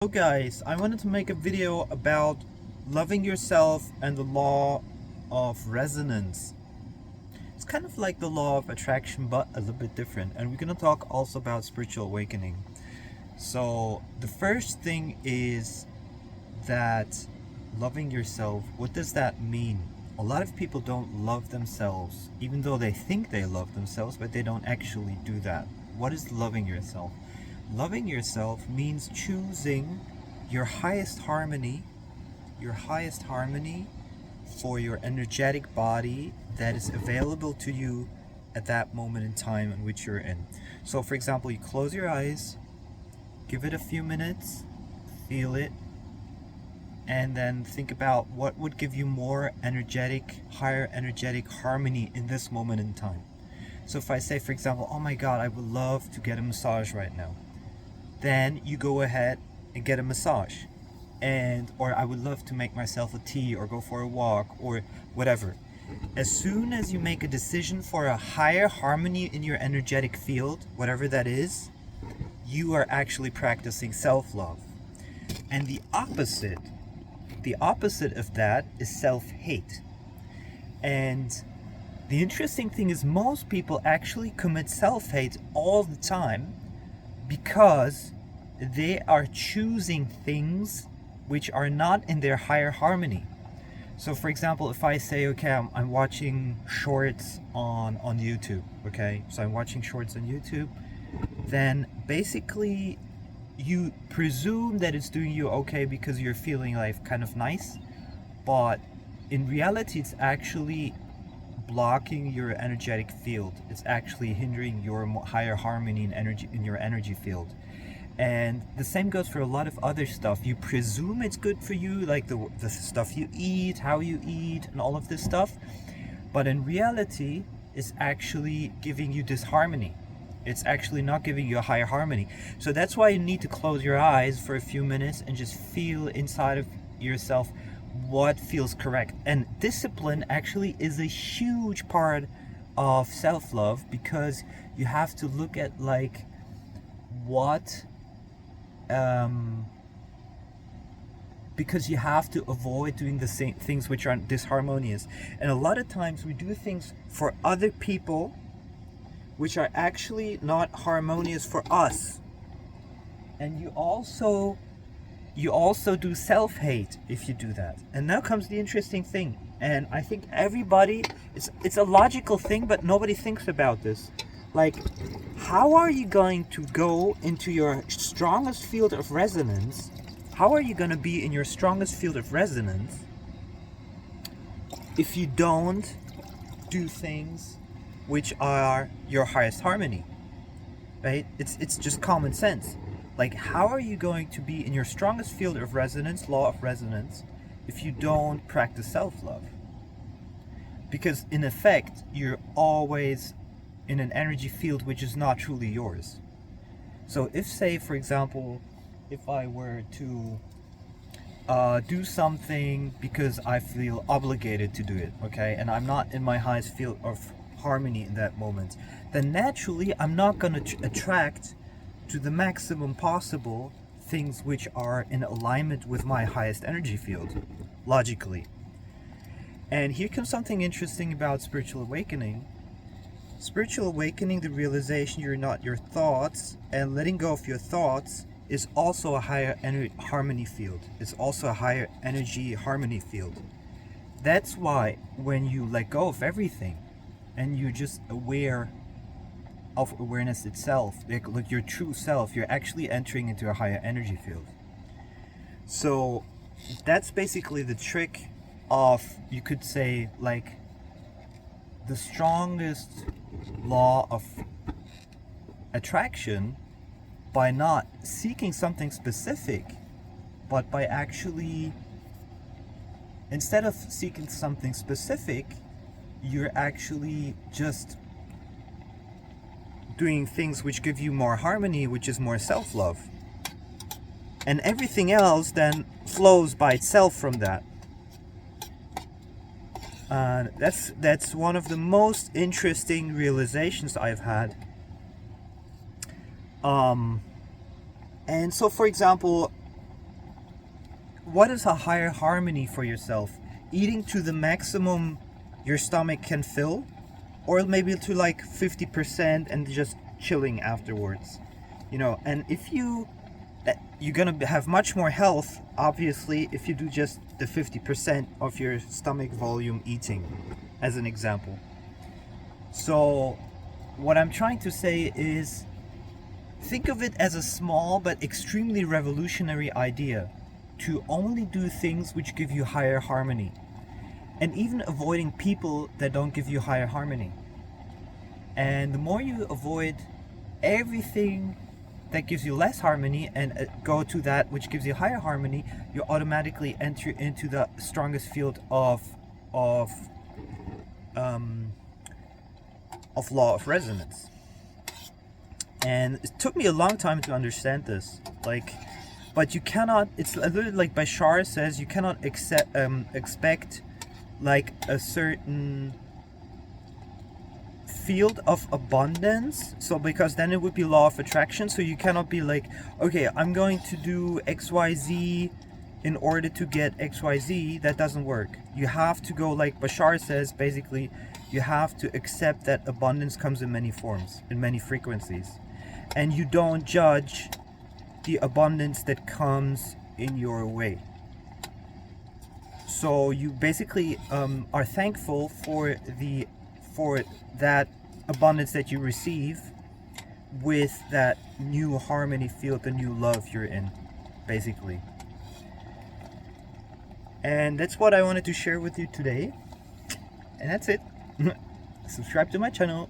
Hello guys, I wanted to make a video about loving yourself and the law of resonance. It's kind of like the law of attraction, but a little bit different. And we're going to talk also about spiritual awakening. So the first thing is that loving yourself, what does that mean? A lot of people don't love themselves, even though they think they love themselves, but they don't actually do that. What is loving yourself? Loving yourself means choosing your highest harmony for your energetic body that is available to you at that moment in time in which you're in. So for example, you close your eyes, give it a few minutes, feel it, and then think about what would give you more energetic, higher energetic harmony in this moment in time. So if I say, for example, oh my God, I would love to get a massage right now, then you go ahead and get a massage. Or I would love to make myself a tea or go for a walk or whatever. As soon as you make a decision for a higher harmony in your energetic field, whatever that is, you are actually practicing self-love. And the opposite of that is self-hate. And the interesting thing is most people actually commit self-hate all the time because they are choosing things which are not in their higher harmony. So for example, if I say, okay, I'm watching shorts on YouTube, okay? So I'm watching shorts on YouTube, then basically you presume that it's doing you okay because you're feeling like kind of nice, but in reality it's actually blocking your energetic field. It's actually hindering your higher harmony and energy in your energy field. And the same goes for a lot of other stuff. You presume it's good for you, like the stuff you eat, how you eat, and all of this stuff. But in reality, it's actually giving you disharmony. It's actually not giving you a higher harmony. So that's why you need to close your eyes for a few minutes and just feel inside of yourself what feels correct. And discipline actually is a huge part of self-love, because you have to look at like what because you have to avoid doing the same things which are disharmonious. And a lot of times we do things for other people which are actually not harmonious for us. And you also do self-hate if you do that. And now comes the interesting thing, and I think everybody, it's a logical thing, but nobody thinks about this. Like, how are you going to go into your strongest field of resonance? How are you going to be in your strongest field of resonance if you don't do things which are your highest harmony? Right? It's just common sense. Like, how are you going to be in your strongest field of resonance, law of resonance, if you don't practice self-love? Because in effect, you're always in an energy field which is not truly yours. So if, say, for example, if I were to do something because I feel obligated to do it, okay, and I'm not in my highest field of harmony in that moment, then naturally I'm not going to attract to the maximum possible things which are in alignment with my highest energy field, logically. And here comes something interesting about spiritual awakening. Spiritual awakening, the realization you're not your thoughts, and letting go of your thoughts is also a higher harmony field. It's also a higher energy harmony field. That's why when you let go of everything and you're just aware of awareness itself, like your true self, you're actually entering into a higher energy field. So that's basically the trick of, you could say, like, the strongest law of attraction, by not seeking something specific, but by actually, instead of seeking something specific, you're actually just doing things which give you more harmony, which is more self-love. And everything else then flows by itself from that. That's one of the most interesting realizations I've had. And so, for example, what is a higher harmony for yourself? Eating to the maximum your stomach can fill, or maybe to like 50% and just chilling afterwards, you know? And if you're gonna have much more health, obviously, if you do just the 50% of your stomach volume eating, as an example. So what I'm trying to say is, think of it as a small but extremely revolutionary idea to only do things which give you higher harmony, and even avoiding people that don't give you higher harmony. And the more you avoid everything that gives you less harmony and go to that which gives you higher harmony, you automatically enter into the strongest field of law of resonance. And it took me a long time to understand this. But you cannot. It's a little like Bashar says. You cannot expect like a certain field of abundance, so because then it would be law of attraction. So you cannot be like, okay, I'm going to do XYZ in order to get XYZ. That doesn't work. You have to go like Bashar says, basically you have to accept that abundance comes in many forms, in many frequencies, and you don't judge the abundance that comes in your way. So you basically are thankful for that abundance that you receive with that new harmony field, the new love you're in, basically. And that's what I wanted to share with you today. And that's it. Subscribe to my channel.